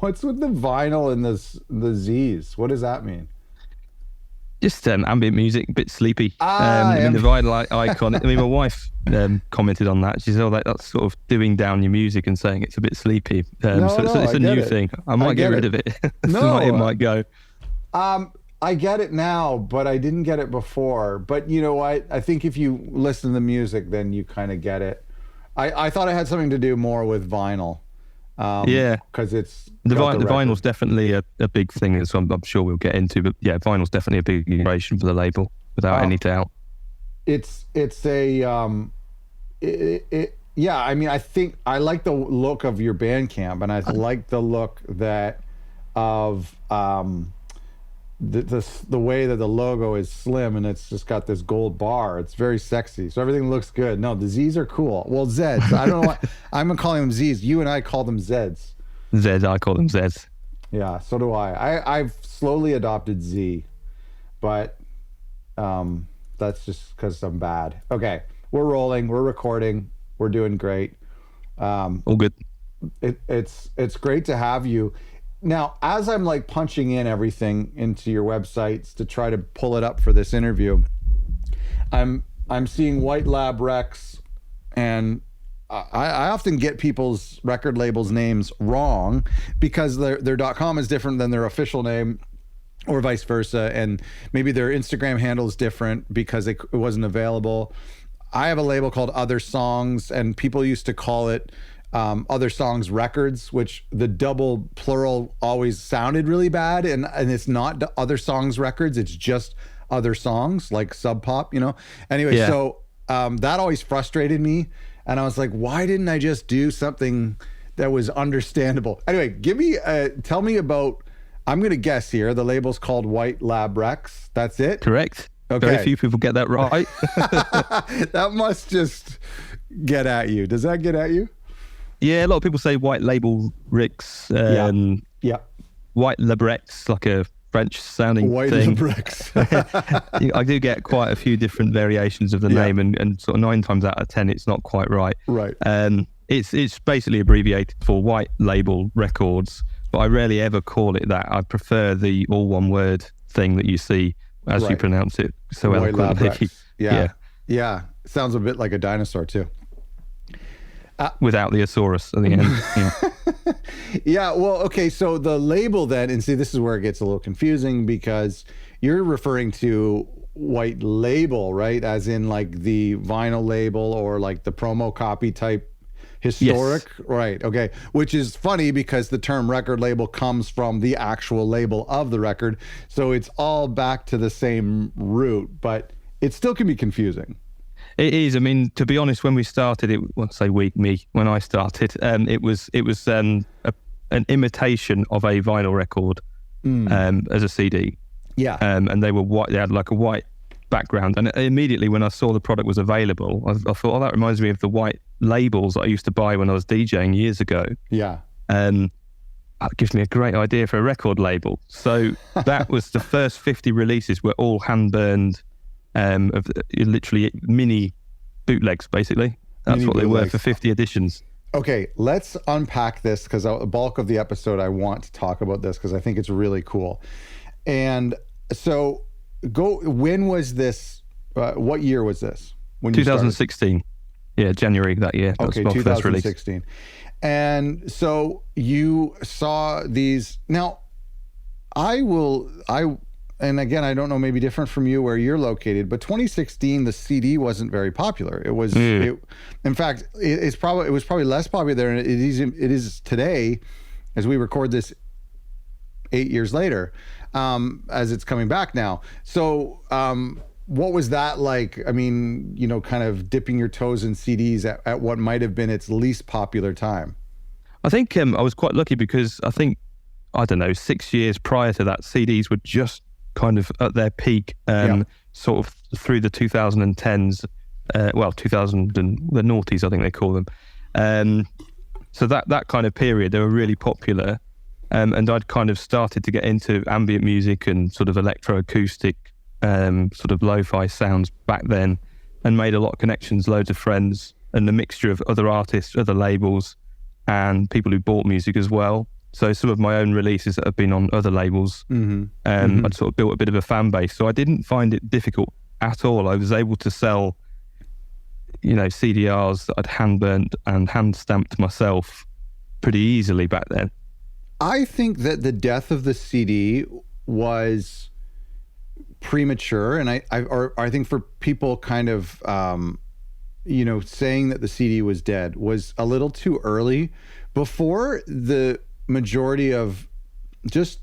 What's with the vinyl and the Z's? What does that mean? Just ambient music, a bit sleepy. Ah, The vinyl icon. I mean, my wife commented on that. She said, "Oh, that's sort of doing down your music and saying it's a bit sleepy." So it's a new thing. I might get rid of it. No, it might go. I get it now, but I didn't get it before. But you know what? I think if you listen to the music, then you kind of get it. I thought it had something to do more with vinyl. Yeah, because it's the vinyl's definitely a big thing, as I'm sure we'll get into. But yeah, vinyl's definitely a big inspiration for the label, without any doubt. It's a yeah. I mean, I think I like the look of your Bandcamp, and I like the look that of the way that the logo is slim and it's just got this gold bar. It's very sexy. So everything looks good. No, the Z's are cool. Well, Zeds. I don't know why I'm calling them Z's. You and I call them Zeds. Zeds, I call them Zeds. Yeah, so do I. I've slowly adopted Z, but that's just because I'm bad. Okay, we're rolling. We're recording. We're doing great. All good. It's great to have you. Now, as I'm like punching in everything into your websites to try to pull it up for this interview, I'm seeing Whitelabrecs, and I often get people's record labels' names wrong because their .com is different than their official name, or vice versa, and maybe their Instagram handle is different because it wasn't available. I have a label called Other Songs, and people used to call it Other Songs Records, which the double plural always sounded really bad, and it's not Other Songs Records, it's just Other Songs, like Sub Pop, Anyway, yeah. So that always frustrated me, and I was like, why didn't I just do something that was understandable? Anyway, tell me about, I'm going to guess here, the label's called Whitelabrecs. That's it? Correct. Okay. Very few people get that right. That must just get at you. Does that get at you? Yeah, a lot of people say white label Ricks. Yeah. Whitelabrecs, like a French sounding thing. Whitelabrecs. I do get quite a few different variations of the name, and sort of 9 times out of 10, it's not quite right. Right. It's basically abbreviated for White Label Records, but I rarely ever call it that. I prefer the all one word thing that you see as you pronounce it so eloquently. Yeah. Sounds a bit like a dinosaur too. Without the Asaurus at the end. Yeah, well, okay, so the label then, and see, this is where it gets a little confusing because you're referring to white label, right? As in like the vinyl label or like the promo copy type historic? Yes. Right, okay. Which is funny because the term record label comes from the actual label of the record. So it's all back to the same root, but it still can be confusing. It is. I mean, to be honest, when we started, when I started, it was an imitation of a vinyl record as a CD. Yeah. And they were white. They had like a white background. And immediately when I saw the product was available, I thought, oh, that reminds me of the white labels that I used to buy when I was DJing years ago. Yeah. That gives me a great idea for a record label. So that was the first 50 releases were all hand-burned, of literally mini bootlegs, basically. That's mini what bootlegs. They were for 50 editions. Okay, let's unpack this because the bulk of the episode I want to talk about this because I think it's really cool. And so when was this, what year was this? When 2016. Yeah, January that year. Okay, 2016. And so you saw these. Now, and again, I don't know, maybe different from you where you're located, but 2016, the CD wasn't very popular. It was, in fact, it was probably less popular than it is today, as we record this 8 years later, as it's coming back now. So, what was that like? I mean, kind of dipping your toes in CDs at what might have been its least popular time. I think I was quite lucky because I think, 6 years prior to that, CDs were just kind of at their peak, sort of through the 2010s, 2000 and the noughties, I think they call them. So that kind of period, they were really popular. And I'd kind of started to get into ambient music and sort of electroacoustic, sort of lo-fi sounds back then, and made a lot of connections, loads of friends, and a mixture of other artists, other labels, and people who bought music as well. So some of my own releases that have been on other labels, I'd sort of built a bit of a fan base. So I didn't find it difficult at all. I was able to sell, CDRs that I'd hand burnt and hand stamped myself pretty easily back then. I think that the death of the CD was premature, and I think for people kind of saying that the CD was dead was a little too early. Before the majority of just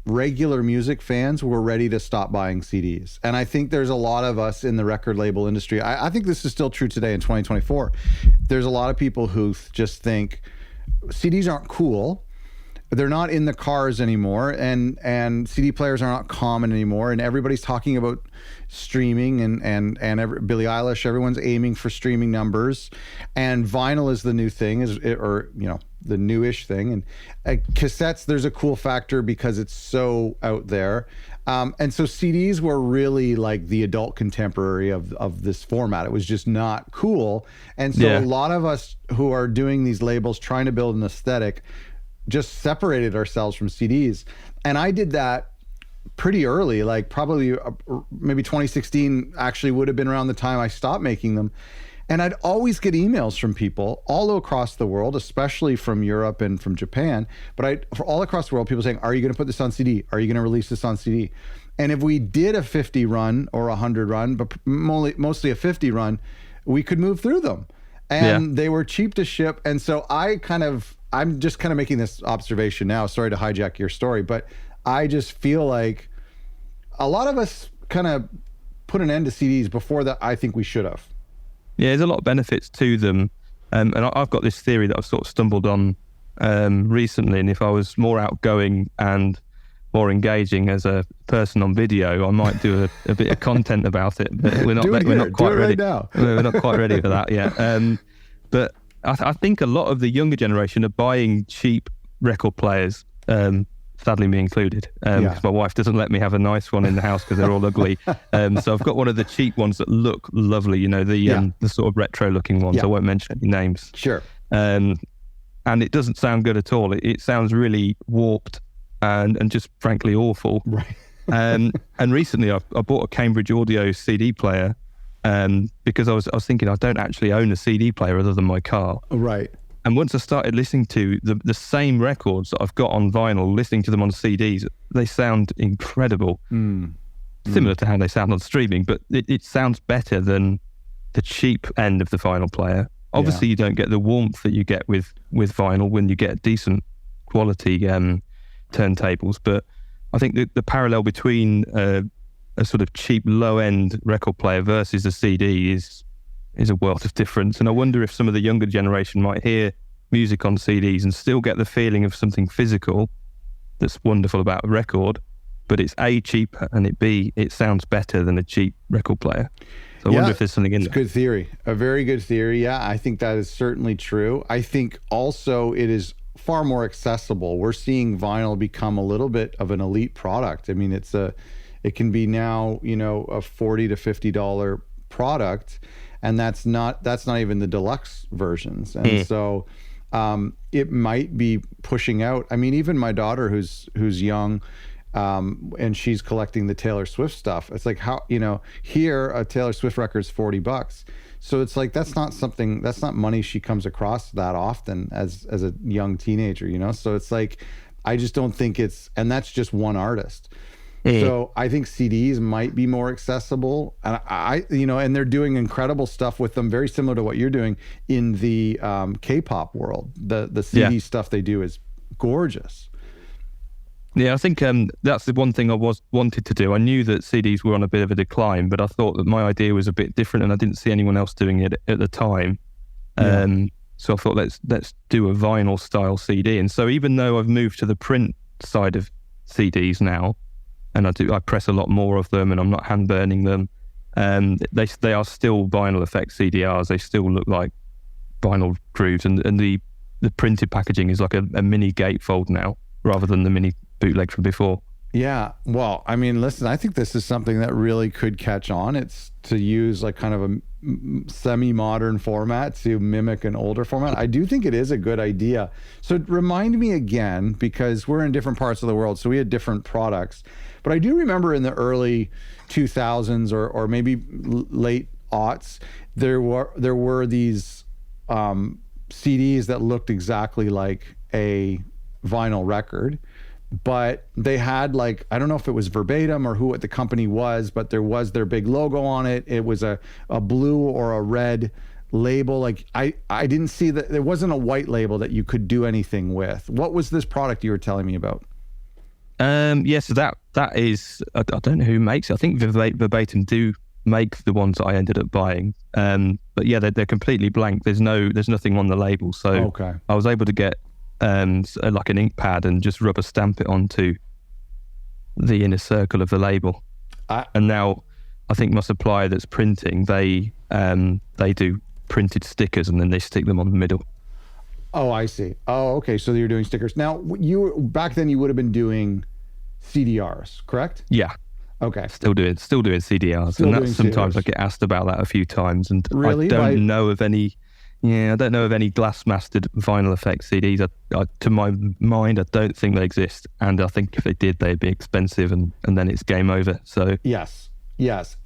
regular music fans were ready to stop buying CDs. And I think there's a lot of us in the record label industry. I think this is still true today in 2024. There's a lot of people who just think CDs aren't cool. They're not in the cars anymore, and CD players are not common anymore, and everybody's talking about streaming and Billie Eilish, everyone's aiming for streaming numbers, and vinyl is the new thing, the newish thing, and cassettes, there's a cool factor because it's so out there, and so CDs were really like the adult contemporary of this format. It was just not cool, and so a lot of us who are doing these labels trying to build an aesthetic just separated ourselves from CDs. And I did that pretty early, like probably maybe 2016 actually would have been around the time I stopped making them. And I'd always get emails from people all across the world, especially from Europe and from Japan, but for all across the world, people saying, are you going to put this on CD? Are you going to release this on CD? And if we did a 50 run or a 100 run, but mostly a 50 run, we could move through them. And they were cheap to ship. And so I'm just kind of making this observation now. Sorry to hijack your story, but I just feel like a lot of us kind of put an end to CDs before that. I think we should have. Yeah, there's a lot of benefits to them. And I've got this theory that I've sort of stumbled on recently. And if I was more outgoing and more engaging as a person on video, I might do a bit of content about it. But we're not quite ready now. We're not quite ready for that yet. But I think a lot of the younger generation are buying cheap record players, sadly me included, because my wife doesn't let me have a nice one in the house because they're all ugly. So I've got one of the cheap ones that look lovely, the sort of retro looking ones. I won't mention any names. Sure. And it doesn't sound good at all. It sounds really warped and just frankly awful. Right. And recently I bought a Cambridge Audio CD player, because I was thinking I don't actually own a CD player other than my car. Right. And once I started listening to the same records that I've got on vinyl, listening to them on CDs, they sound incredible. Similar to how they sound on streaming, but it sounds better than the cheap end of the vinyl player. Obviously, you don't get the warmth that you get with vinyl when you get decent quality turntables, but I think the parallel between a sort of cheap low-end record player versus a CD is a world of difference. And I wonder if some of the younger generation might hear music on CDs and still get the feeling of something physical that's wonderful about a record, but it's A, cheaper, and B, it sounds better than a cheap record player. So I wonder if there's something in there. It's a good theory. A very good theory. Yeah, I think that is certainly true. I think also it is far more accessible. We're seeing vinyl become a little bit of an elite product. I mean, it can be now, a $40 to $50 product, and that's not even the deluxe versions. And so it might be pushing out. I mean, even my daughter who's young, and she's collecting the Taylor Swift stuff. It's like, how, here a Taylor Swift record's $40. So it's like, that's not money she comes across that often as a young teenager, so it's like, I just don't think and that's just one artist. So I think CDs might be more accessible, and and they're doing incredible stuff with them, very similar to what you're doing in the K-pop world. The CD stuff they do is gorgeous. Yeah, I think that's the one thing I wanted to do. I knew that CDs were on a bit of a decline, but I thought that my idea was a bit different, and I didn't see anyone else doing it at the time. So I thought, let's do a vinyl style CD. And so even though I've moved to the print side of CDs now, and I press a lot more of them, and I'm not hand burning them, they are still vinyl effect CDRs. They still look like vinyl grooves, and the printed packaging is like a mini gatefold now, rather than the mini bootleg from before. Yeah. Well, I mean, listen, I think this is something that really could catch on. It's to use like kind of a semi-modern format to mimic an older format. I do think it is a good idea. So remind me again, because we're in different parts of the world, so we had different products. But I do remember in the early 2000s or maybe late aughts, there were these CDs that looked exactly like a vinyl record, but they had like, I don't know if it was verbatim or what the company was, but there was their big logo on it. It was a blue or a red label. Like I didn't see that. There wasn't a white label that you could do anything with. What was this product you were telling me about? So that is, I don't know who makes it. I think Verbatim do make the ones that I ended up buying. But yeah, they're completely blank. There's nothing on the label. So okay. I was able to get like an ink pad and just rubber stamp it onto the inner circle of the label. And now I think my supplier that's printing, they do printed stickers and then they stick them on the middle. Oh, I see. Oh, okay. So you're doing stickers. Now, back then you would have been doing CDRs, correct? Yeah. Okay. Still doing CDRs. And that's sometimes I get asked about that a few times. And really? I don't know of any glass-mastered vinyl effect CDs. To my mind, I don't think they exist. And I think if they did, they'd be expensive and then it's game over. So Yes.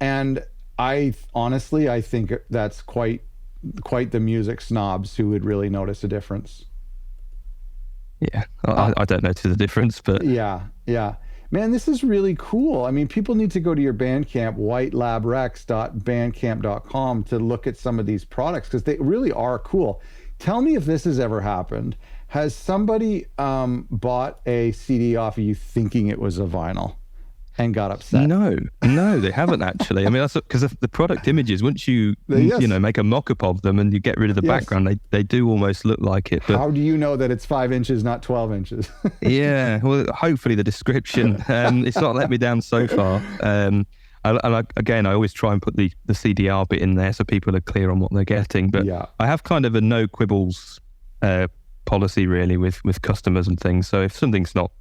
And I think that's quite the music snobs who would really notice a difference. Yeah, I don't notice the difference, but... Yeah. Man, this is really cool. I mean, people need to go to your Bandcamp, whitelabrecs.bandcamp.com, to look at some of these products because they really are cool. Tell me if this has ever happened. Has somebody bought a CD off of you thinking it was a vinyl and got upset? No, they haven't actually. I mean, that's because the product images, once you make a mock-up of them and you get rid of the background, they do almost look like it. But how do you know that it's 5 inches, not 12 inches? Yeah, well, hopefully the description. It's not let me down so far. I always try and put the CDR bit in there so people are clear on what they're getting. But yeah. I have kind of a no quibbles policy really with customers and things. So if something's not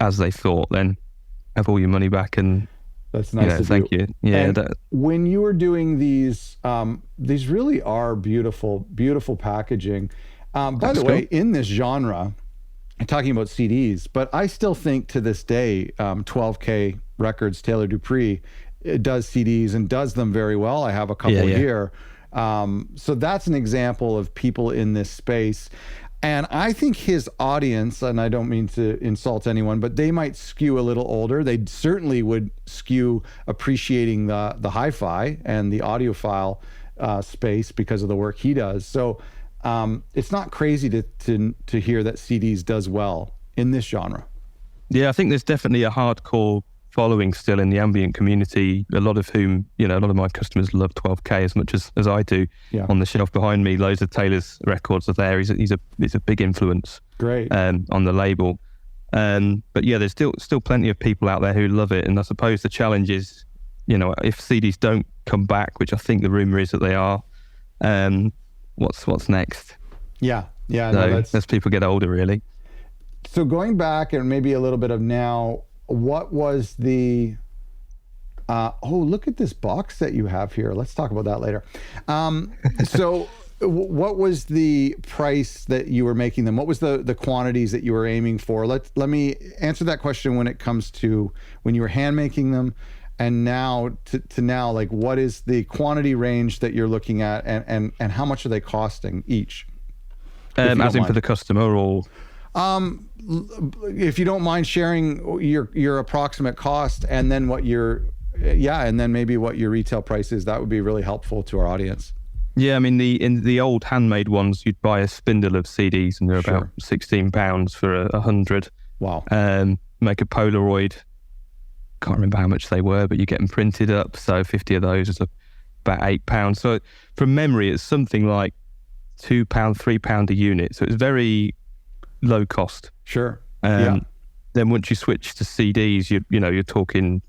as they thought, then have all your money back. And that's nice. Thank you. Yeah. When you were doing these really are beautiful packaging. By the way, in this genre, I'm talking about CDs, but I still think to this day, 12K Records, Taylor Dupree, it does CDs and does them very well. I have a couple here. So that's an example of people in this space. And I think his audience, and I don't mean to insult anyone, but they might skew a little older. They certainly would skew appreciating the hi-fi and the audiophile space because of the work he does. So it's not crazy to hear that CDs does well in this genre. Yeah, I think there's definitely a hardcore following still in the ambient community, a lot of whom, a lot of my customers love 12K as much as I do. Yeah. On the shelf behind me, loads of Taylor's records are there. He's a big influence. Great. On the label. But yeah, there's still plenty of people out there who love it. And I suppose the challenge is, if CDs don't come back, which I think the rumor is that they are, what's next? Yeah. As people get older, really. So going back and maybe a little bit of now, what was the look at this box that you have here. Let's talk about that later. So what was the price that you were making them? What was the quantities that you were aiming for? Let me answer that question when it comes to when you were hand making them and now to now, like what is the quantity range that you're looking at and how much are they costing each? As in for the customer or... if you don't mind sharing your approximate cost and then and then maybe what your retail price is, that would be really helpful to our audience. Yeah, I mean in the old handmade ones, you'd buy a spindle of CDs and they're about £16 for 100. Wow. Make a Polaroid. Can't remember how much they were, but you get them printed up. So 50 of those is about £8. So from memory, it's something like £2, £3 a unit. So it's very low cost. Sure. Then once you switch to CDs, you're talking,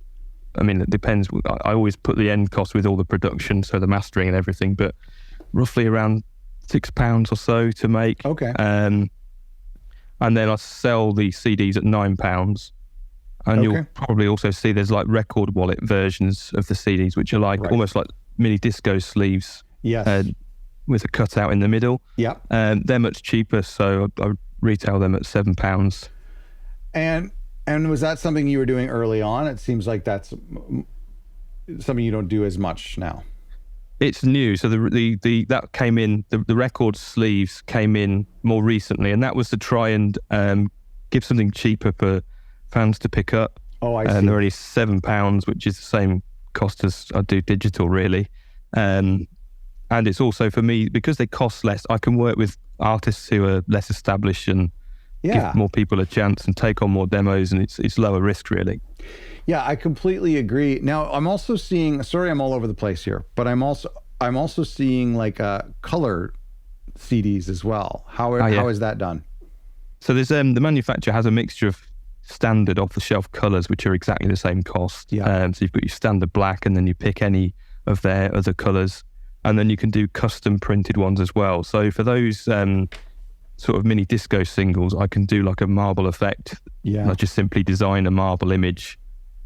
I mean, it depends. I always put the end cost with all the production, so the mastering and everything, but roughly around £6 or so to make. Okay. And then I sell the CDs at £9. And Okay. you'll probably also see there's like record wallet versions of the CDs, which are like almost like mini disco sleeves. Yes. With a cutout in the middle. Yeah. They're much cheaper, so I retail them at £7. And was that something you were doing early on? It seems like that's something you don't do as much now. It's new, so the that came in. The record sleeves came in more recently, and that was to try and give something cheaper for fans to pick up. Oh, I see. And they're only £7, which is the same cost as I do digital, really. And it's also for me, because they cost less, I can work with artists who are less established and give more people a chance and take on more demos, and it's lower risk, really. Yeah, I completely agree. Now, I'm also seeing, sorry, I'm all over the place here, but I'm also seeing like color CDs as well. How is that done? So there's the manufacturer has a mixture of standard off-the-shelf colors, which are exactly the same cost. Yeah. So you've got your standard black, and then you pick any of their other colors, and then you can do custom printed ones as well. So for those sort of mini disco singles, I can do like a marble effect. Yeah. I just simply design a marble image,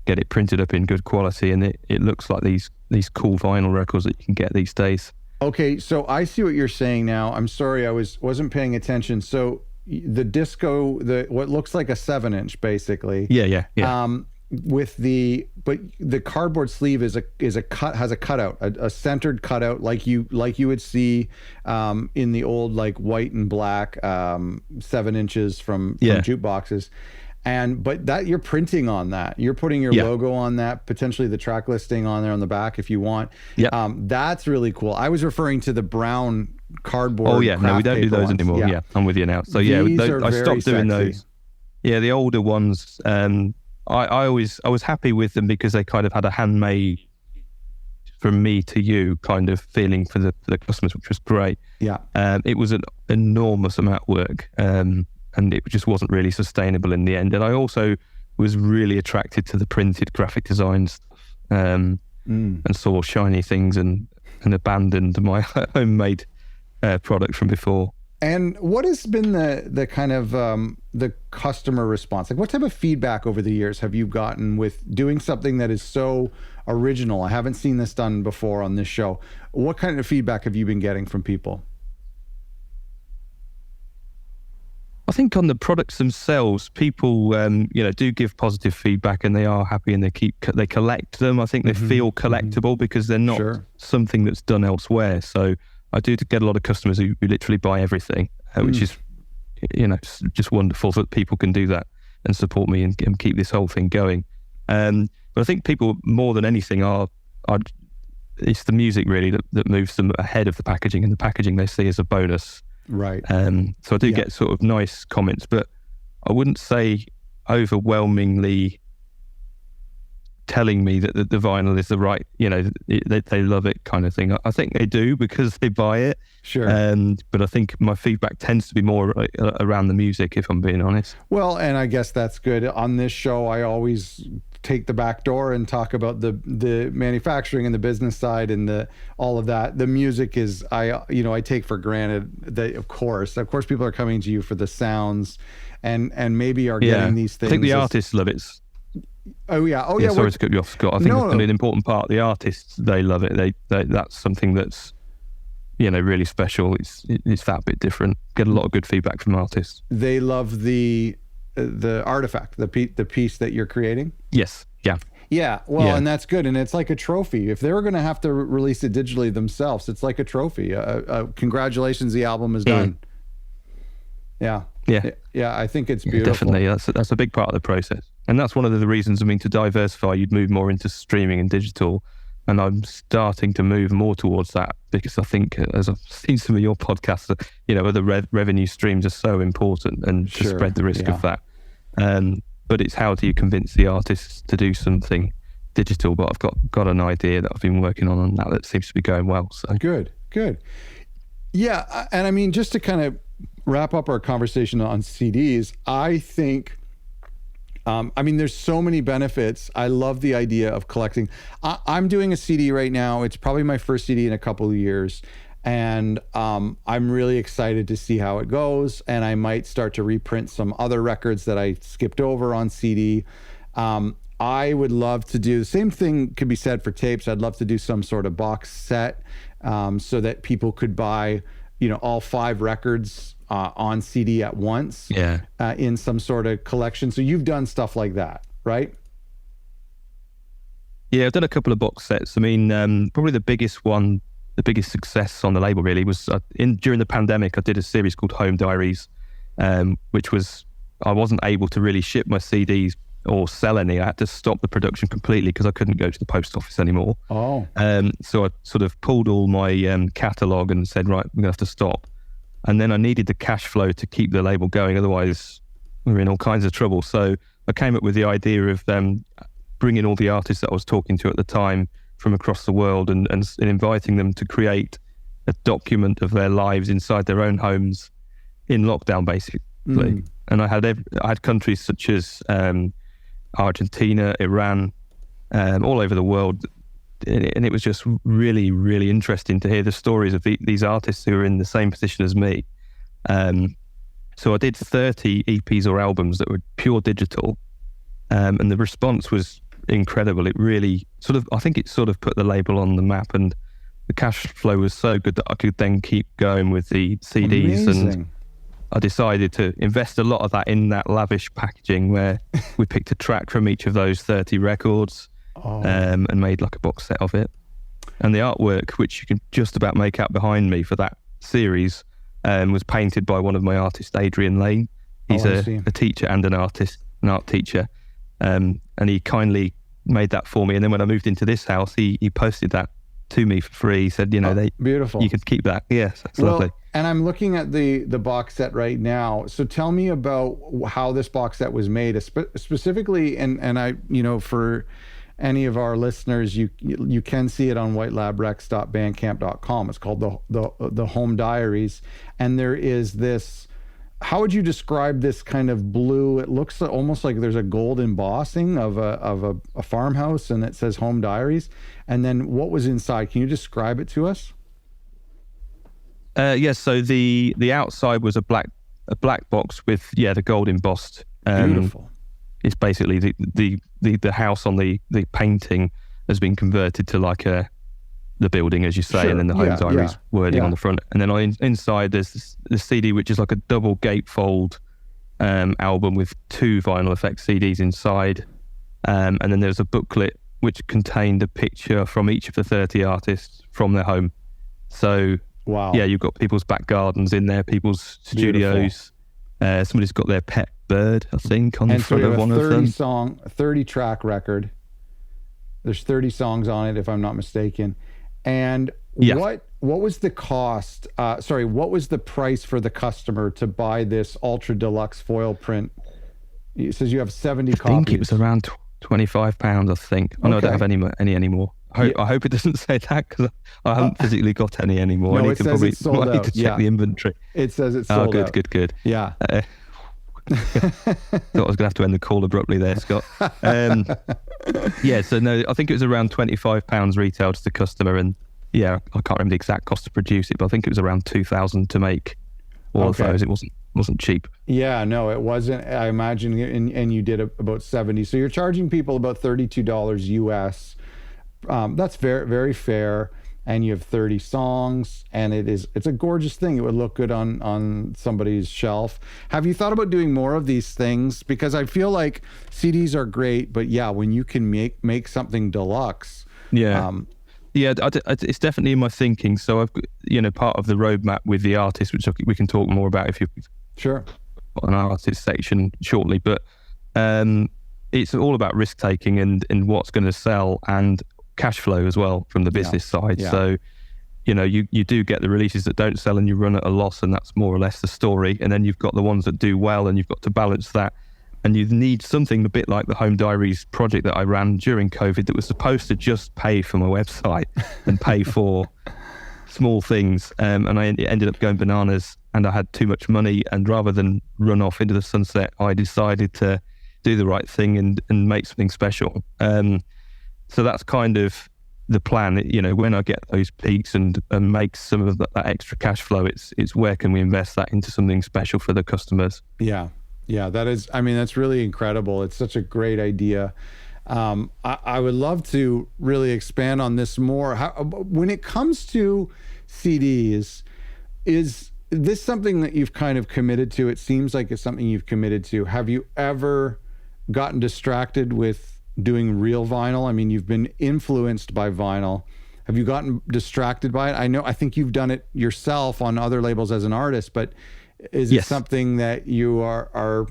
get it printed up in good quality, and it looks like these cool vinyl records that you can get these days. Okay, so I see what you're saying now. I'm sorry, I wasn't paying attention. So the disco, what looks like a 7-inch, basically. Yeah. With the cardboard sleeve has a cutout, a centered cutout, like you would see in the old like white and black 7 inches from jukeboxes. But that you're printing on that, you're putting your logo on that, potentially the track listing on there on the back if you want. Yeah. That's really cool. I was referring to the brown cardboard. Oh yeah, no, we don't do those ones anymore. Yeah, I'm with you now. So I stopped doing those. Yeah, the older ones. I was happy with them because they kind of had a handmade from me to you kind of feeling for the customers, which was great. Yeah. It was an enormous amount of work. And it just wasn't really sustainable in the end. And I also was really attracted to the printed graphic design stuff, and saw shiny things and abandoned my homemade product from before. And what has been the kind of the customer response? Like, what type of feedback over the years have you gotten with doing something that is so original? I haven't seen this done before on this show. What kind of feedback have you been getting from people? I think on the products themselves, people, do give positive feedback, and they are happy, and they collect them. I think they feel collectible because they're not something that's done elsewhere. So I do get a lot of customers who literally buy everything, which is, just wonderful that people can do that and support me and keep this whole thing going. But I think people more than anything it's the music really that moves them ahead of the packaging, and the packaging they see as a bonus. Right. So I do get sort of nice comments, but I wouldn't say overwhelmingly telling me that the vinyl is the right, they love it kind of thing. I think they do because they buy it. Sure. But I think my feedback tends to be more around the music, if I'm being honest. Well, and I guess that's good. On this show, I always take the back door and talk about the manufacturing and the business side and all of that. The music is, I take for granted that of course people are coming to you for the sounds and maybe are getting these things. I think the artists love it. Sorry to cut you off, Scott. I think an important part, the artists, they love it. They that's something that's really special. It's that bit different. Get a lot of good feedback from artists. They love the artifact, the piece that you're creating. Yes. Yeah. Well, and that's good. And it's like a trophy. If they were going to have to release it digitally themselves, it's like a trophy. Congratulations, the album is done. Yeah. I think it's beautiful. Definitely. That's a big part of the process. And that's one of the reasons, to diversify, you'd move more into streaming and digital. And I'm starting to move more towards that because I think, as I've seen some of your podcasts, other revenue streams are so important and to spread the risk of that. But it's how do you convince the artists to do something digital? But I've got an idea that I've been working on that seems to be going well. So good. Yeah, and just to kind of wrap up our conversation on CDs, I think. There's so many benefits. I love the idea of collecting. I'm doing a CD right now. It's probably my first CD in a couple of years. And I'm really excited to see how it goes. And I might start to reprint some other records that I skipped over on CD. I would love to do the same thing could be said for tapes. I'd love to do some sort of box set so that people could buy, all 5 records on CD at once in some sort of collection. So you've done stuff like that, right? Yeah, I've done a couple of box sets. I mean, probably the biggest success on the label really was during the pandemic. I did a series called Home Diaries, which was, I wasn't able to really ship my CDs or sell any. I had to stop the production completely because I couldn't go to the post office anymore. So I sort of pulled all my catalogue and said, right, we're going to have to stop. And then I needed the cash flow to keep the label going. Otherwise, we were in all kinds of trouble. So I came up with the idea of bringing all the artists that I was talking to at the time from across the world and inviting them to create a document of their lives inside their own homes in lockdown, basically. And I had countries such as Argentina, Iran, all over the world, and it was just really, really interesting to hear the stories of these artists who are in the same position as me. So I did 30 EPs or albums that were pure digital, and the response was incredible. It really I think it put the label on the map, and the cash flow was so good that I could then keep going with the CDs. Amazing. And I decided to invest a lot of that in that lavish packaging where we picked a track from each of those 30 records and made like a box set of it. And the artwork, which you can just about make out behind me for that series, was painted by one of my artists, Adrian Lane. He's a teacher and an art teacher. And he kindly made that for me. And then when I moved into this house, he posted that to me for free. He said, beautiful. You can keep that. Yes, that's lovely. And I'm looking at the box set right now. So tell me about how this box set was made, specifically, and I, for any of our listeners, you can see it on whitelabrecs.bandcamp.com. It's called the Home Diaries, and there is this. How would you describe this kind of blue? It looks almost like there's a gold embossing of a farmhouse, and it says Home Diaries. And then what was inside? Can you describe it to us? Yes. So the outside was a black box with the gold embossed. Beautiful. It's basically the house on the painting has been converted to like the building, as you say, and then the Home Diaries wording on the front. And then inside there's the CD, which is like a double gatefold album with 2 vinyl effects CDs inside. And then there's a booklet which contained a picture from each of the 30 artists from their home. So you've got people's back gardens in there, people's studios. Somebody's got their pet bird, I think, on the front of one of them. 30 track record. There's 30 songs on it, if I'm not mistaken. And what was the cost? What was the price for the customer to buy this ultra deluxe foil print? It says you have 70 copies. I think it was around £25, I think. I know I don't have any anymore. I hope it doesn't say that, because I haven't physically got any anymore. No, and it says it's sold out. Need to check the inventory. It says it's sold out. Good. Yeah. Thought I was going to have to end the call abruptly there, Scott. So no, I think it was around £25 retail to the customer, and I can't remember the exact cost to produce it, but I think it was around $2,000 to make all of those. It wasn't cheap. Yeah, no, it wasn't. I imagine, and you did about 70. So you're charging people about $32 US. That's very, very fair. And you have 30 songs, and it's a gorgeous thing. It would look good on somebody's shelf. Have you thought about doing more of these things? Because I feel like CDs are great, but when you can make something deluxe. It's definitely in my thinking. So I've part of the roadmap with the artist, which we can talk more about if you sure an artist section shortly. But it's all about risk taking and what's going to sell, and cash flow as well from the business side. So you do get the releases that don't sell and you run at a loss, and that's more or less the story. And then you've got the ones that do well, and you've got to balance that. And you need something a bit like the Home Diaries project that I ran during COVID, that was supposed to just pay for my website and pay for small things. And I ended up going bananas, and I had too much money. And rather than run off into the sunset, I decided to do the right thing and make something special. So that's kind of the plan. When I get those peaks and make some of that extra cash flow, it's where can we invest that into something special for the customers? Yeah. Yeah, that is, I mean, that's really incredible. It's such a great idea. I would love to really expand on this more. When it comes to CDs, is this something that you've kind of committed to? It seems like it's something you've committed to. Have you ever gotten distracted with doing real vinyl? I mean, you've been influenced by vinyl. Have you gotten distracted by it? I think you've done it yourself on other labels as an artist, but is it something that you are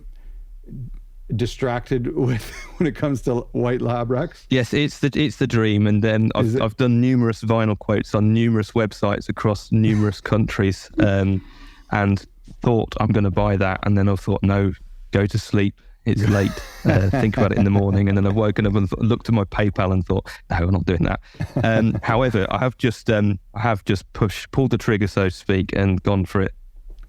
distracted with when it comes to Whitelabrecs? Yes, it's the dream, and I've done numerous vinyl quotes on numerous websites across numerous countries, and thought I'm going to buy that, and then I thought, no, go to sleep. It's late. Think about it in the morning, and then I've woken up and looked at my PayPal and thought, no, I'm not doing that. However, I have just pulled the trigger, so to speak, and gone for it.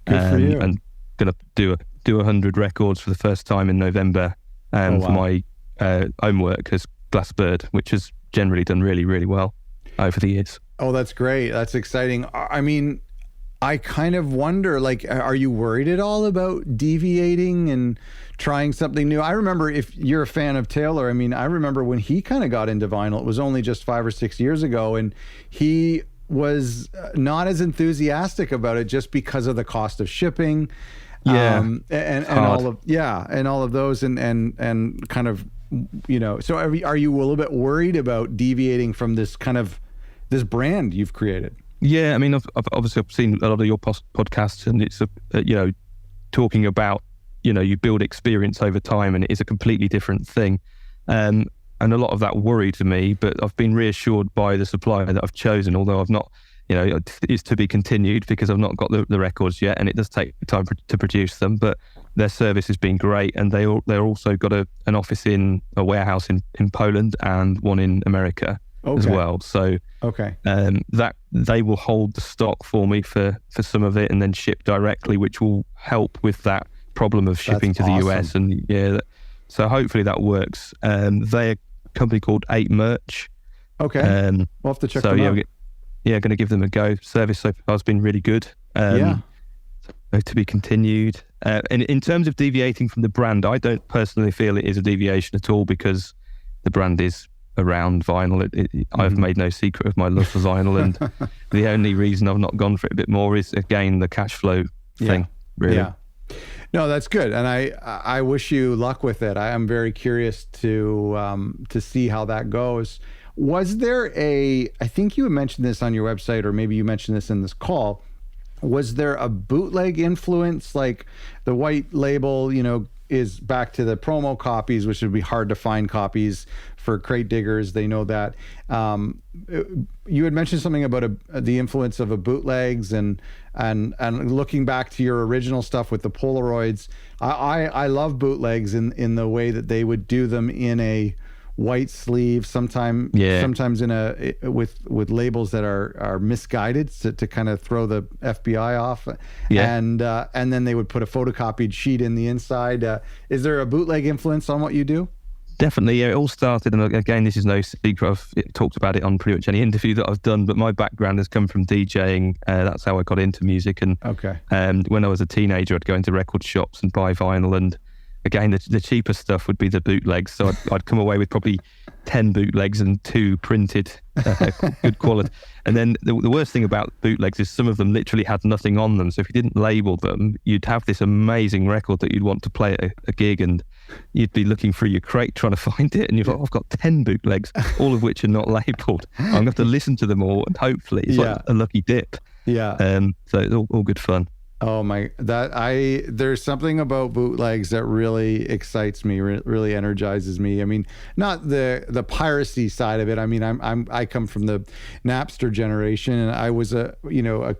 Good for you. And going to do 100 records for the first time in November for my own work as Glassbird, which has generally done really, really well over the years. Oh, that's great. That's exciting. I mean, I kind of wonder, like, are you worried at all about deviating and trying something new? I remember, if you're a fan of Taylor, I mean, I remember when he kind of got into vinyl, it was only just 5 or 6 years ago, and he was not as enthusiastic about it just because of the cost of shipping. And all of those and kind of, you know, so are you a little bit worried about deviating from this kind of this brand you've created? Yeah, I mean, I've obviously seen a lot of your podcasts, and it's talking about, you know, you build experience over time, and it is a completely different thing. And a lot of that worried me, but I've been reassured by the supplier that I've chosen, although I've not, you know, it's to be continued because I've not got the records yet, and it does take time to produce them, but their service has been great, and they're also got an office in a warehouse in Poland and one in America as well. So that they will hold the stock for me for some of it and then ship directly, which will help with that problem of shipping to the US. And so hopefully that works. They're a company called 8 Merch. We'll have to check them out. Going to give them a go. Service so far has been really good. So to be continued. And in terms of deviating from the brand, I don't personally feel it is a deviation at all, because the brand is around vinyl. I've made no secret of my love for vinyl, and the only reason I've not gone for it a bit more is, again, the cash flow thing, really. Yeah. No, that's good, and I wish you luck with it. I am very curious to see how that goes. Was there I think you mentioned this on your website, or maybe you mentioned this in this call, was there a bootleg influence? Like the white label, you know, is back to the promo copies, which would be hard to find copies for crate diggers. They know that. You had mentioned something about the influence of a bootlegs and looking back to your original stuff with the Polaroids. I love bootlegs in the way that they would do them in a white sleeve, sometimes in with labels that are misguided to kind of throw the FBI off, and then they would put a photocopied sheet in the inside. Is there a bootleg influence on what you do? Definitely, yeah. It all started, and again, this is no secret. I've talked about it on pretty much any interview that I've done, but my background has come from DJing. That's how I got into music. And when I was a teenager, I'd go into record shops and buy vinyl, and again, the cheaper stuff would be the bootlegs. So I'd come away with probably 10 bootlegs and 2 printed, good quality. And then the worst thing about bootlegs is some of them literally had nothing on them. So if you didn't label them, you'd have this amazing record that you'd want to play at a gig, and you'd be looking through your crate trying to find it. And you're like, I've got 10 bootlegs, all of which are not labeled. I'm going to have to listen to them all, and hopefully it's like a lucky dip. So it's all good fun. Oh my, there's something about bootlegs that really excites me, really energizes me. I mean, not the piracy side of it. I mean, I come from the Napster generation, and I was a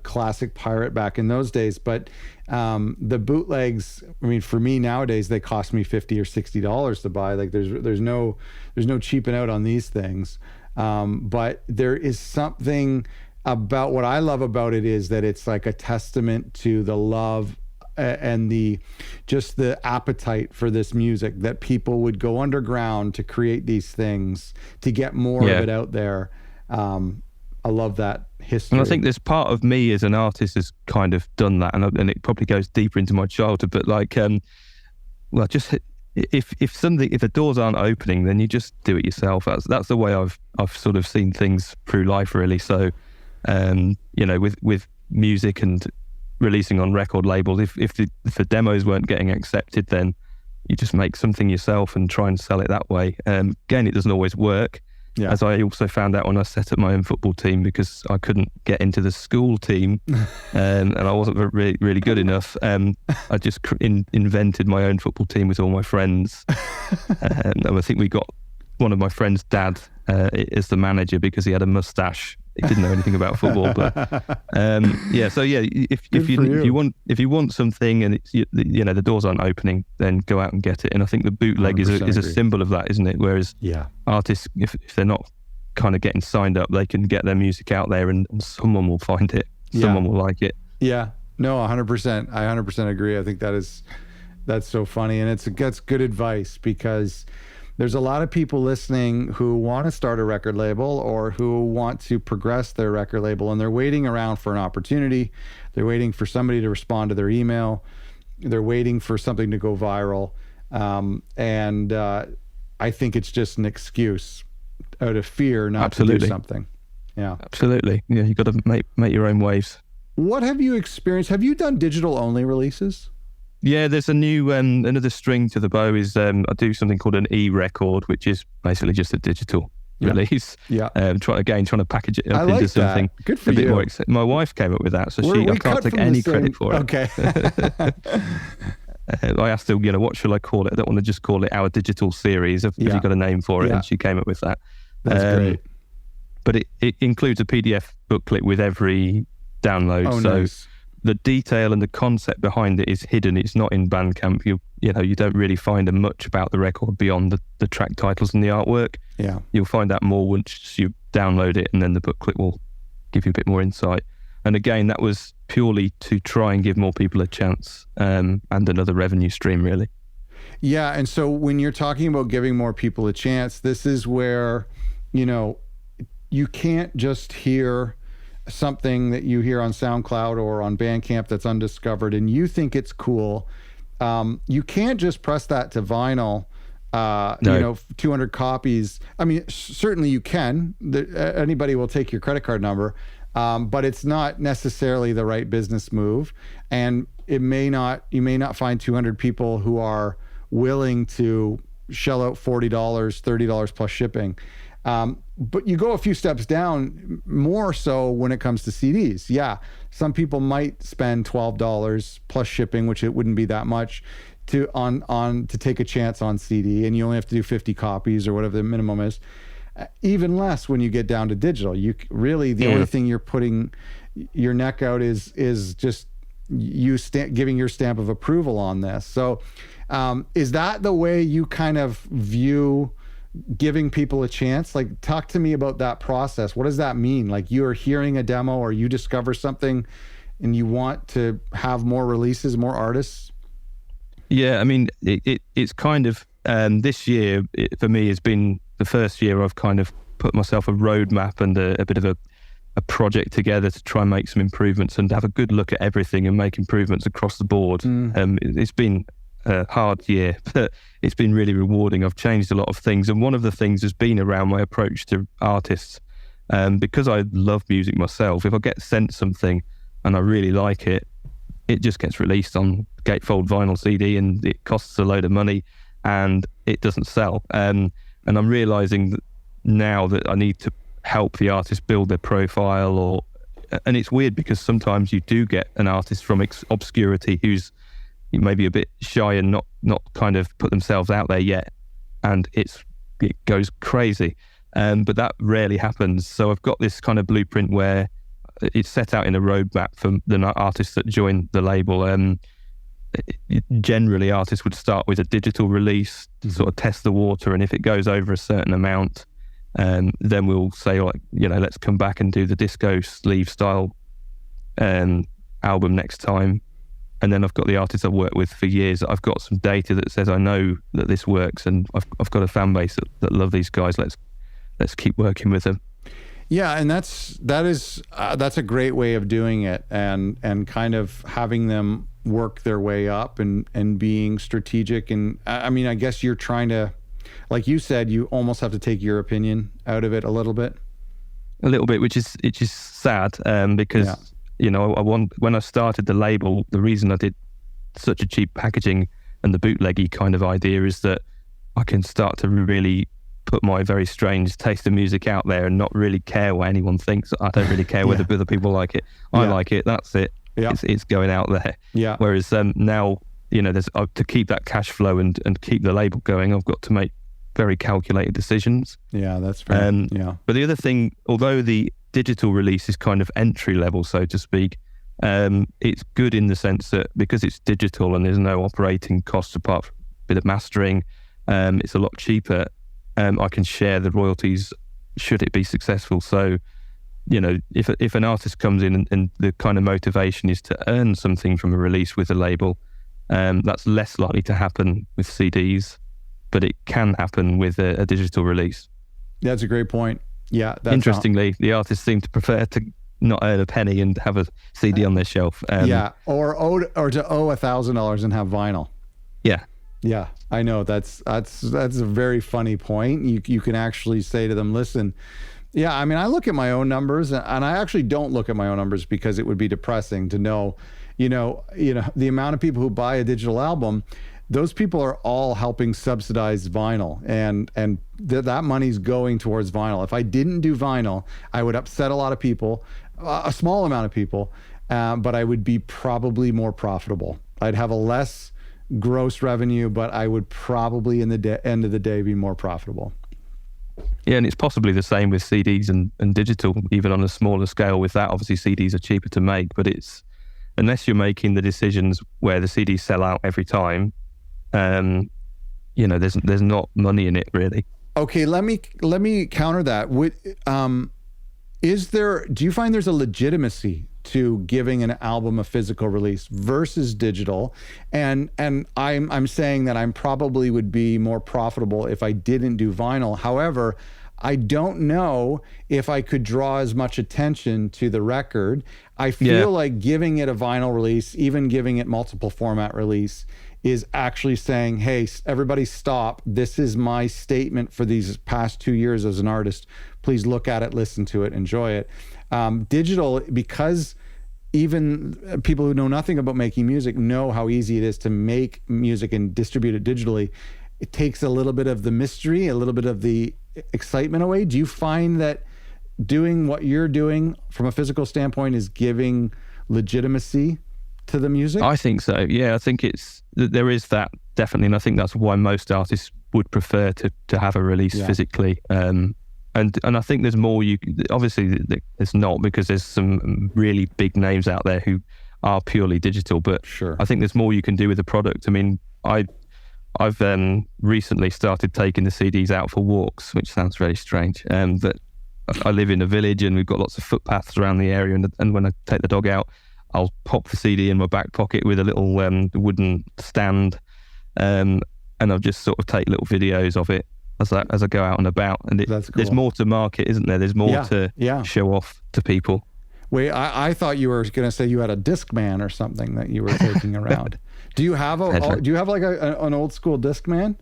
classic pirate back in those days. But the bootlegs, I mean, for me nowadays, they cost me $50 or $60 to buy. Like there's no cheaping out on these things. But there is something about what I love about it is that it's like a testament to the love and the appetite for this music, that people would go underground to create these things to get more of it out there. I love that history. And I think there's part of me as an artist has kind of done that, and it probably goes deeper into my childhood, but like well, just if the doors aren't opening, then you just do it yourself. That's the way I've sort of seen things through life, really. So, with music and releasing on record labels, if the demos weren't getting accepted, then you just make something yourself and try and sell it that way. Again, it doesn't always work. Yeah. As I also found out when I set up my own football team, because I couldn't get into the school team and I wasn't really, really good enough. I just invented my own football team with all my friends. And I think we got one of my friend's dad as the manager because he had a mustache. He didn't know anything about football, but if you want something and it's, the doors aren't opening, then go out and get it. And I think the bootleg is a symbol of that, isn't it? Whereas artists, if they're not kind of getting signed up, they can get their music out there and someone will find it, someone will like it. Yeah, no, 100%. I 100% agree. I think that's so funny, and that's good advice, because there's a lot of people listening who want to start a record label or who want to progress their record label, and they're waiting around for an opportunity. They're waiting for somebody to respond to their email. They're waiting for something to go viral. And I think it's just an excuse out of fear not to do something. Yeah, absolutely. Yeah, you got to make your own waves. What have you experienced? Have you done digital only releases? Yeah, there's a new another string to the bow is I do something called an e-record, which is basically just a digital release. Yeah. Trying to package it up into something good for a bit you. more. My wife came up with that, so I can't take any credit for it. Okay. I asked her, what shall I call it? I don't want to just call it our digital series. Have you got a name for it? And she came up with that. That's great. But it includes a PDF booklet with every download. Oh, so nice. The detail and the concept behind it is hidden. It's not in Bandcamp. You don't really find much about the record beyond the track titles and the artwork. Yeah. You'll find out more once you download it, and then the booklet will give you a bit more insight. And again, that was purely to try and give more people a chance, and another revenue stream, really. Yeah, and so when you're talking about giving more people a chance, this is where, you can't just hear something that you hear on SoundCloud or on Bandcamp that's undiscovered and you think it's cool. You can't just press that to vinyl, 200 copies. I mean, certainly you can. Anybody will take your credit card number, but it's not necessarily the right business move. And you may not find 200 people who are willing to shell out $40, $30 plus shipping. But you go a few steps down, more so when it comes to CDs. Yeah, some people might spend $12 plus shipping, which it wouldn't be that much, to take a chance on CD, and you only have to do 50 copies or whatever the minimum is. Even less when you get down to digital. You really the only thing you're putting your neck out is just you giving your stamp of approval on this. So, is that the way you kind of view giving people a chance? Like, talk to me about that process. What does that mean? Like, you're hearing a demo or you discover something and you want to have more releases, more artists? Yeah, I mean, it's kind of, this year for me has been the first year I've kind of put myself a roadmap and a bit of a project together to try and make some improvements and have a good look at everything and make improvements across the board. It's been a hard year, but it's been really rewarding. I've changed a lot of things, and one of the things has been around my approach to artists. Because I love music myself, if I get sent something and I really like it, it just gets released on gatefold vinyl CD, and it costs a load of money and it doesn't sell. And I'm realizing that now that I need to help the artist build their profile, and it's weird because sometimes you do get an artist from obscurity who's maybe a bit shy and not kind of put themselves out there yet, and it goes crazy. But that rarely happens. So I've got this kind of blueprint where it's set out in a roadmap for the artists that join the label. Generally, artists would start with a digital release to sort of test the water, and if it goes over a certain amount, then we'll say, let's come back and do the disco sleeve style album next time. And then I've got the artists I've worked with for years. I've got some data that says I know that this works, and I've got a fan base that love these guys. Let's keep working with them. Yeah, and that's a great way of doing it, and kind of having them work their way up and being strategic. And I mean, I guess you're trying to, like you said, you almost have to take your opinion out of it a little bit. Which is sad, because when I started the label, the reason I did such a cheap packaging and the bootleggy kind of idea is that I can start to really put my very strange taste of music out there and not really care what anyone thinks. I don't really care whether other people like it. I like it. That's it. Yeah. It's going out there. Yeah. Whereas now, there's to keep that cash flow and keep the label going, I've got to make very calculated decisions. Yeah, that's fair. But the other thing, although the digital release is kind of entry level, so to speak, it's good in the sense that because it's digital and there's no operating costs apart from a bit of mastering, it's a lot cheaper. I can share the royalties should it be successful. So, if an artist comes in and the kind of motivation is to earn something from a release with a label, that's less likely to happen with CDs, but it can happen with a digital release. That's a great point. Yeah. Interestingly, the artists seem to prefer to not earn a penny and have a CD on their shelf. Or to owe $1,000 and have vinyl. Yeah. Yeah, I know. That's a very funny point. You can actually say to them, listen, yeah, I mean, I look at my own numbers, and I actually don't look at my own numbers because it would be depressing to know, the amount of people who buy a digital album. Those people are all helping subsidize vinyl, and that money's going towards vinyl. If I didn't do vinyl, I would upset a lot of people, a small amount of people, but I would be probably more profitable. I'd have a less gross revenue, but I would probably in the end of the day be more profitable. Yeah, and it's possibly the same with CDs and digital, even on a smaller scale with that. Obviously CDs are cheaper to make, but it's, unless you're making the decisions where the CDs sell out every time, there's not money in it really. Okay, let me counter that. Do you find there's a legitimacy to giving an album a physical release versus digital? And I'm saying that I probably would be more profitable if I didn't do vinyl. However, I don't know if I could draw as much attention to the record. I feel like giving it a vinyl release, even giving it multiple format release, is actually saying, hey, everybody stop. This is my statement for these past 2 years as an artist. Please look at it, listen to it, enjoy it. Digital, because even people who know nothing about making music know how easy it is to make music and distribute it digitally. It takes a little bit of the mystery, a little bit of the excitement away. Do you find that doing what you're doing from a physical standpoint is giving legitimacy to the music? I think so. Yeah, I think there is that definitely, and I think that's why most artists would prefer to have a release physically. And I think there's more obviously there's not, because there's some really big names out there who are purely digital, but sure, I think there's more you can do with the product. I mean, I've recently started taking the CDs out for walks, which sounds very strange, but I live in a village and we've got lots of footpaths around the area, and when I take the dog out, I'll pop the CD in my back pocket with a little wooden stand, and I'll just sort of take little videos of it as I go out and about. And that's cool. There's more to market, isn't there? There's more to show off to people. Wait, I thought you were going to say you had a Discman or something that you were taking around. Do you have like an old school Discman?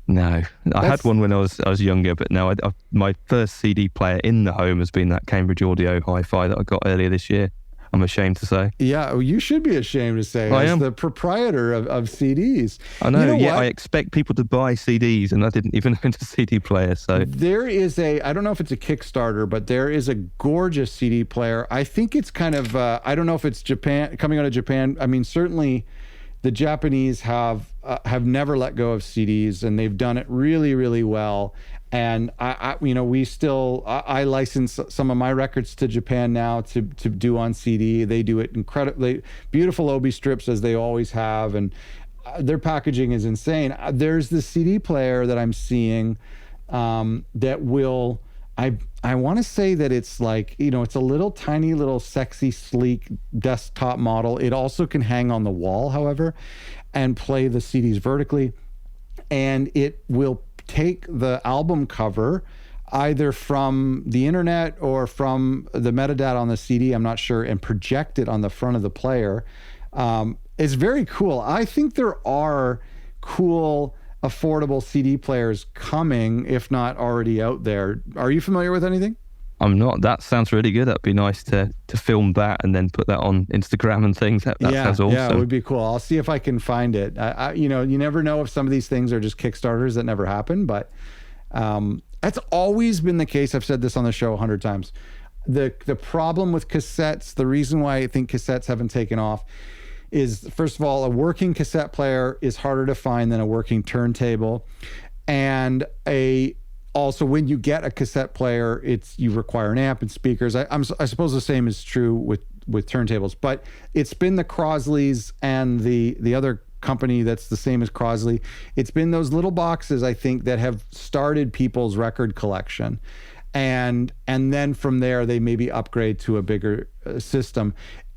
No, I had one when I was younger, but no, my first CD player in the home has been that Cambridge Audio Hi-Fi that I got earlier this year. I'm ashamed to say. Yeah, well, you should be ashamed to say. I am the proprietor of CDs. I know. You know I expect people to buy CDs, and I didn't even own a CD player. So there is I don't know if it's a Kickstarter, but there is a gorgeous CD player. I think it's kind of I don't know if it's coming out of Japan. I mean, certainly the Japanese have never let go of CDs, and they've done it really, really well. And I license some of my records to Japan now to do on CD. They do it incredibly beautiful obi strips, as they always have, and their packaging is insane. There's the CD player that I'm seeing that will, I want to say that it's like, it's a little tiny little sexy sleek desktop model. It also can hang on the wall, however, and play the CDs vertically, and it will take the album cover either from the internet or from the metadata on the CD, I'm not sure, and project it on the front of the player. It's very cool. I think there are cool, affordable CD players coming, if not already out there. Are you familiar with anything? I'm not. That sounds really good. That'd be nice to film that and then put that on Instagram and things. That sounds awesome. Yeah, it would be cool. I'll see if I can find it. You never know if some of these things are just Kickstarters that never happen, but that's always been the case. I've said this on the show 100 times. The problem with cassettes, the reason why I think cassettes haven't taken off is, first of all, a working cassette player is harder to find than a working turntable. And also when you get a cassette player, you require an amp and speakers. I suppose the same is true with turntables, but it's been the Crosleys and the other company that's the same as Crosley. It's been those little boxes, I think, that have started people's record collection. And then from there, they maybe upgrade to a bigger system.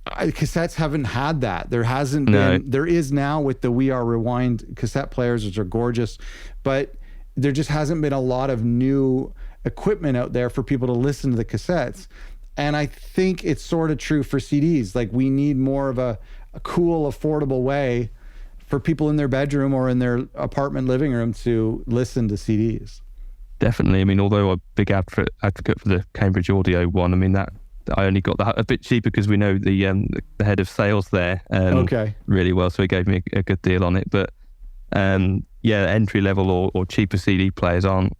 Cassettes haven't had that. There hasn't been. There is now with the We Are Rewind cassette players, which are gorgeous, but there just hasn't been a lot of new equipment out there for people to listen to the cassettes. And I think it's sort of true for CDs. Like, we need more of a cool, affordable way for people in their bedroom or in their apartment living room to listen to CDs. Definitely. I mean, although I'm a big advocate for the Cambridge Audio one, I mean, that I only got that a bit cheaper because we know the head of sales there really well, so he gave me a good deal on it. But entry level or cheaper CD players aren't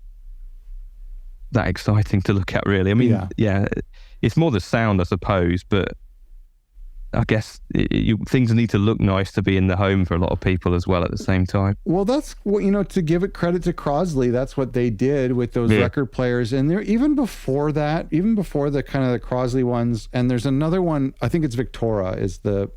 that exciting to look at, really. I mean, it's more the sound, I suppose, but I guess things need to look nice to be in the home for a lot of people as well at the same time. Well, that's what, to give it credit to Crosley, that's what they did with those record players. And there, even before the kind of the Crosley ones, and there's another one, I think it's Victora is the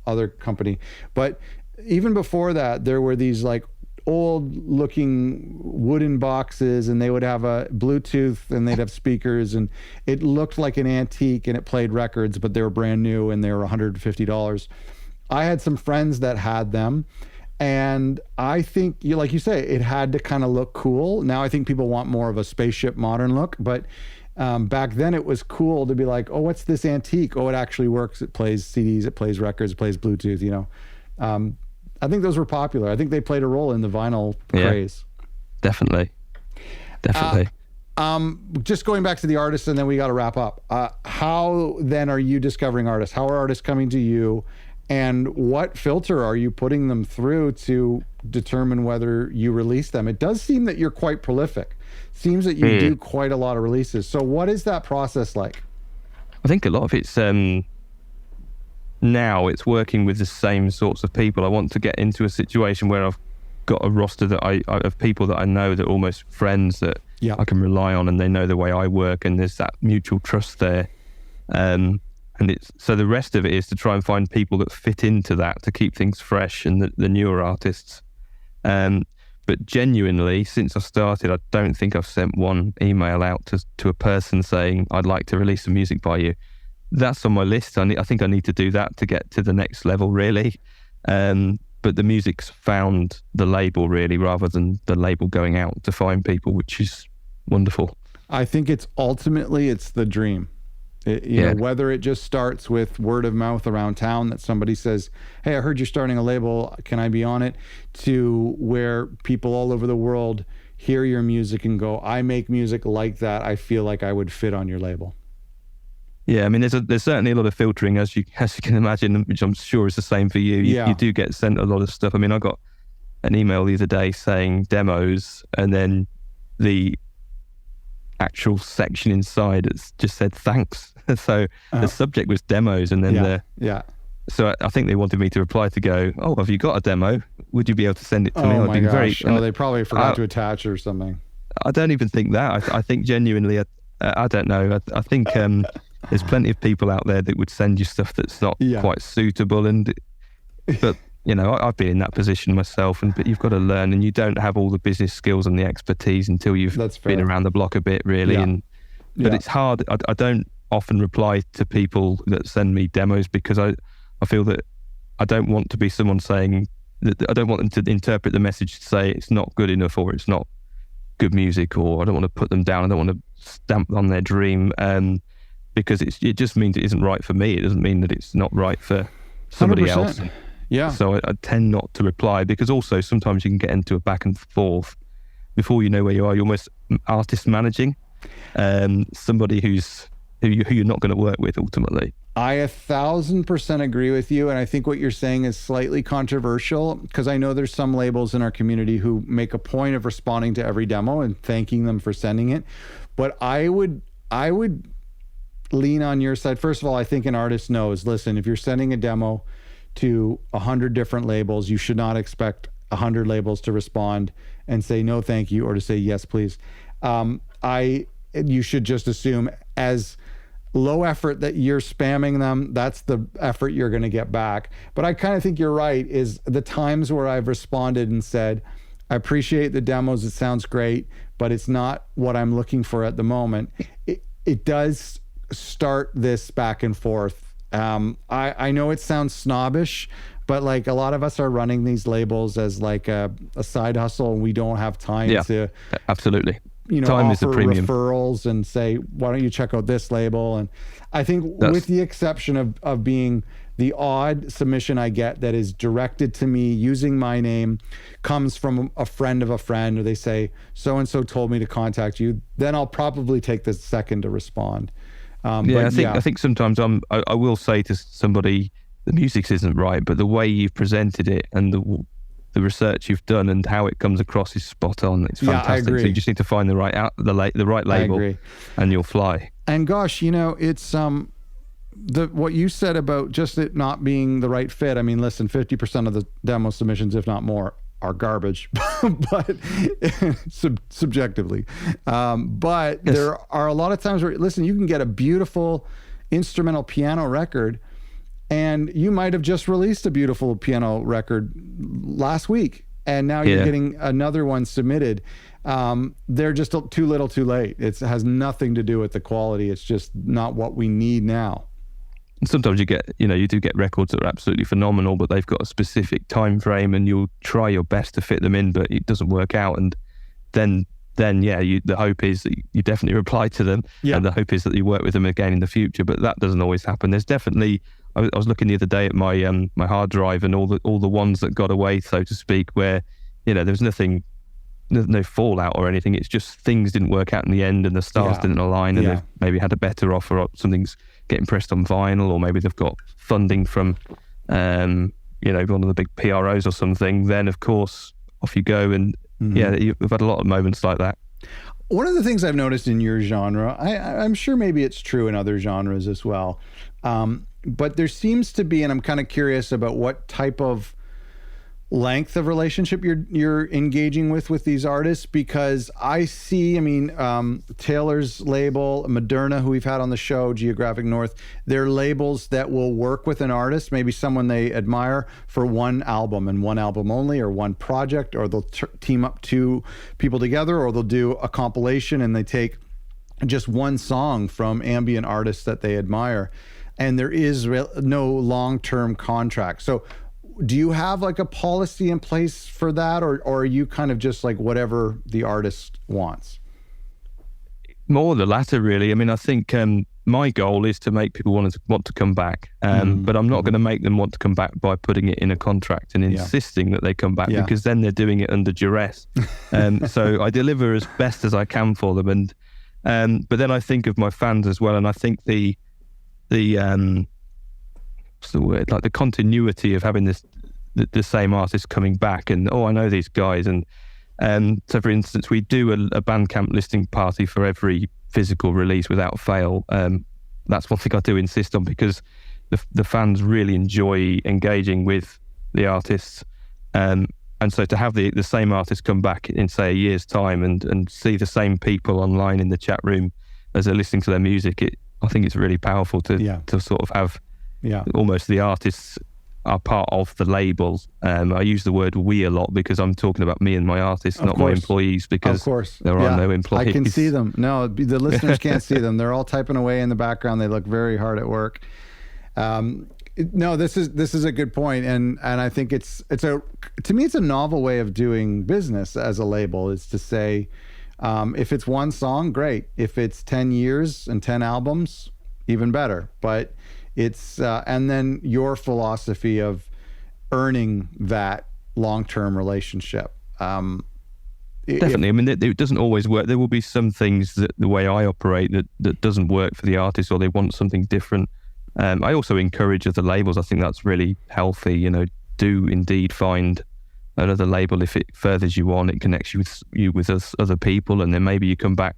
other company. But even before that, there were these like old looking wooden boxes, and they would have a Bluetooth and they'd have speakers, and it looked like an antique, and it played records, but they were brand new and they were $150. I had some friends that had them, and I think, like you say, it had to kind of look cool. Now I think people want more of a spaceship modern look, but back then it was cool to be like, oh, what's this antique? Oh, it actually works. It plays CDs, it plays records, it plays Bluetooth, I think those were popular. I think they played a role in the vinyl craze. Definitely. Just going back to the artists, and then we got to wrap up. How then are you discovering artists? How are artists coming to you? And what filter are you putting them through to determine whether you release them? It does seem that you're quite prolific. Seems that you do quite a lot of releases. So what is that process like? I think a lot of it's... now it's working with the same sorts of people. I want to get into a situation where I've got a roster that of people that I know, that are almost friends that I can rely on, and they know the way I work, and there's that mutual trust there. And so the rest of it is to try and find people that fit into that, to keep things fresh, and the newer artists. But genuinely, since I started, I don't think I've sent one email out to a person saying, I'd like to release some music by you. That's on my list. I think I need to do that to get to the next level, really. But the music's found the label, really, rather than the label going out to find people, which is wonderful. I think it's the dream. Whether it just starts with word of mouth around town that somebody says, hey, I heard you're starting a label, can I be on it? To where people all over the world hear your music and go, I make music like that. I feel like I would fit on your label. Yeah, I mean, there's certainly a lot of filtering, as you can imagine, which I'm sure is the same for you. You do get sent a lot of stuff. I mean, I got an email the other day saying demos, and then the actual section inside it's just said thanks. So the subject was demos, and then So I think they wanted me to reply to go, oh, have you got a demo? Would you be able to send it to me? Oh my gosh! They probably forgot to attach it or something. I don't even think that. I think genuinely, I don't know. I think. There's plenty of people out there that would send you stuff that's not quite suitable, but I've been in that position myself, but you've got to learn, and you don't have all the business skills and the expertise until you've been around the block a bit, really. But it's hard. I don't often reply to people that send me demos because I feel that I don't want to be someone saying that. I don't want them to interpret the message to say it's not good enough or it's not good music, or I don't want to put them down. I don't want to stamp on their dream, because it just means it isn't right for me. It doesn't mean that it's not right for somebody 100%. else. Yeah. So I tend not to reply, because also sometimes you can get into a back and forth. Before you know where you are, you're almost artist managing somebody who you're not going to work with ultimately. I 1,000% agree with you. And I think what you're saying is slightly controversial, because I know there's some labels in our community who make a point of responding to every demo and thanking them for sending it. But I would lean on your side. First of all, I think an artist knows, listen, if you're sending a demo to 100 different labels, you should not expect 100 labels to respond and say no thank you, or to say yes please. You should just assume, as low effort that you're spamming them, that's the effort you're going to get back. But I kind of think you're right, is the times where I've responded and said, I appreciate the demos, it sounds great, but it's not what I'm looking for at the moment. It does start this back and forth. I know it sounds snobbish, but like a lot of us are running these labels as like a side hustle, and we don't have time to absolutely, time offer is the premium referrals and say, why don't you check out this label? And I think with the exception of being the odd submission I get that is directed to me using my name, comes from a friend of a friend, or they say, so-and-so told me to contact you, then I'll probably take the second to respond. I think sometimes I will say to somebody, the music isn't right, but the way you've presented it and the research you've done and how it comes across is spot on. It's fantastic. I agree. So you just need to find the right label, and you'll fly. And gosh, it's what you said about just it not being the right fit. I mean, listen, 50% of the demo submissions, if not more, are garbage, but subjectively. But yes, there are a lot of times where, listen, you can get a beautiful instrumental piano record, and you might have just released a beautiful piano record last week, and now you're getting another one submitted. They're just too little too late. It has nothing to do with the quality. It's just not what we need now. And sometimes you do get records that are absolutely phenomenal, but they've got a specific time frame, and you'll try your best to fit them in, but it doesn't work out. And then the hope is that you definitely reply to them, and the hope is that you work with them again in the future. But that doesn't always happen. There's definitely, I was looking the other day at my my hard drive, and all the ones that got away, so to speak, where there's no fallout or anything. It's just things didn't work out in the end, and the stars didn't align, and they've maybe had a better offer, or something's getting pressed on vinyl, or maybe they've got funding from one of the big PROs or something. Then of course off you go, and we've had a lot of moments like that. One of the things I've noticed in your genre, I'm sure maybe it's true in other genres as well, but there seems to be, and I'm kind of curious about what type of length of relationship you're engaging with these artists, because I see, Taylor's label, Moderna, who we've had on the show, Geographic North, they're labels that will work with an artist, maybe someone they admire, for one album and one album only, or one project, or they'll team up two people together, or they'll do a compilation and they take just one song from ambient artists that they admire, and there is no long-term contract. So do you have like a policy in place for that, or are you kind of just like whatever the artist wants? More the latter, really. I think my goal is to make people want to come back, but I'm not going to make them want to come back by putting it in a contract and insisting that they come back, because then they're doing it under duress. So I deliver as best as I can for them, and but then I think of my fans as well, and I think the what's the word? Like the continuity of having the same artist coming back, and I know these guys, and so for instance, we do a Bandcamp listening party for every physical release without fail. That's one thing I do insist on, because the fans really enjoy engaging with the artists, and so to have the same artist come back in, say, a year's time, and see the same people online in the chat room as they're listening to their music, I think it's really powerful to sort of have almost the artists are part of the label. I use the word we a lot because I'm talking about me and my artists, not my employees, because there are no employees. I can see them. No, the listeners can't see them. They're all typing away in the background. They look very hard at work. No, this is a good point, and I think to me it's a novel way of doing business as a label, is to say, If it's one song, great. If it's 10 years and 10 albums, even better. But it's and then your philosophy of earning that long-term relationship. Definitely. I mean, it doesn't always work. There will be some things that the way I operate that doesn't work for the artist, or they want something different. I also encourage other labels. I think that's really healthy. You know, do indeed find another label if it furthers you on, it connects you with other people, and then maybe you come back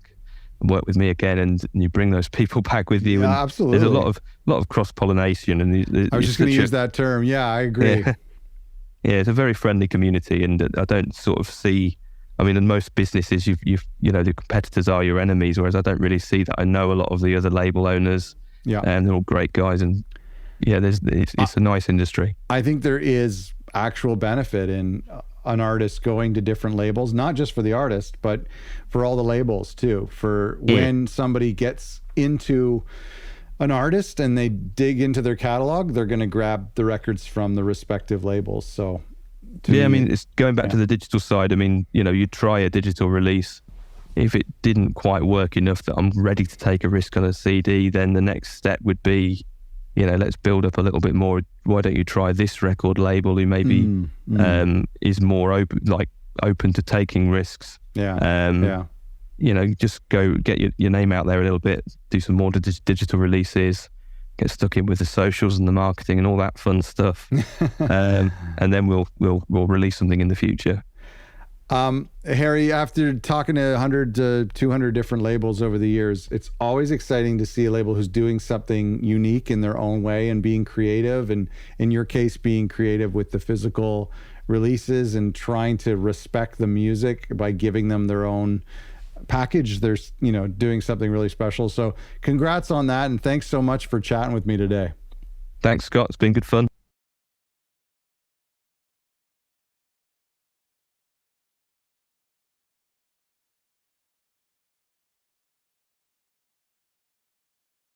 and work with me again, and you bring those people back with you. Yeah, and absolutely. There's a lot of cross pollination, and I was just going to use that term. Yeah, I agree. Yeah, it's a very friendly community, and I don't sort of see. I mean, in most businesses, you've the competitors are your enemies, whereas I don't really see that. I know a lot of the other label owners, and they're all great guys, and it's a nice industry. I think there is actual benefit in an artist going to different labels, not just for the artist, but for all the labels too. For when somebody gets into an artist and they dig into their catalog, they're going to grab the records from the respective labels. So. I mean, it's going back to the digital side. I mean, you try a digital release. If it didn't quite work enough that I'm ready to take a risk on a CD, then the next step would be, let's build up a little bit more. Why don't you try this record label who maybe is more open to taking risks? Just go get your name out there a little bit, do some more digital releases, get stuck in with the socials and the marketing and all that fun stuff, and then we'll release something in the future. Harry, after talking to 100 to 200 different labels over the years, it's always exciting to see a label who's doing something unique in their own way and being creative, and in your case being creative with the physical releases and trying to respect the music by giving them their own package. There's doing something really special. So congrats on that, and thanks so much for chatting with me today. Thanks, Scott. It's been good fun.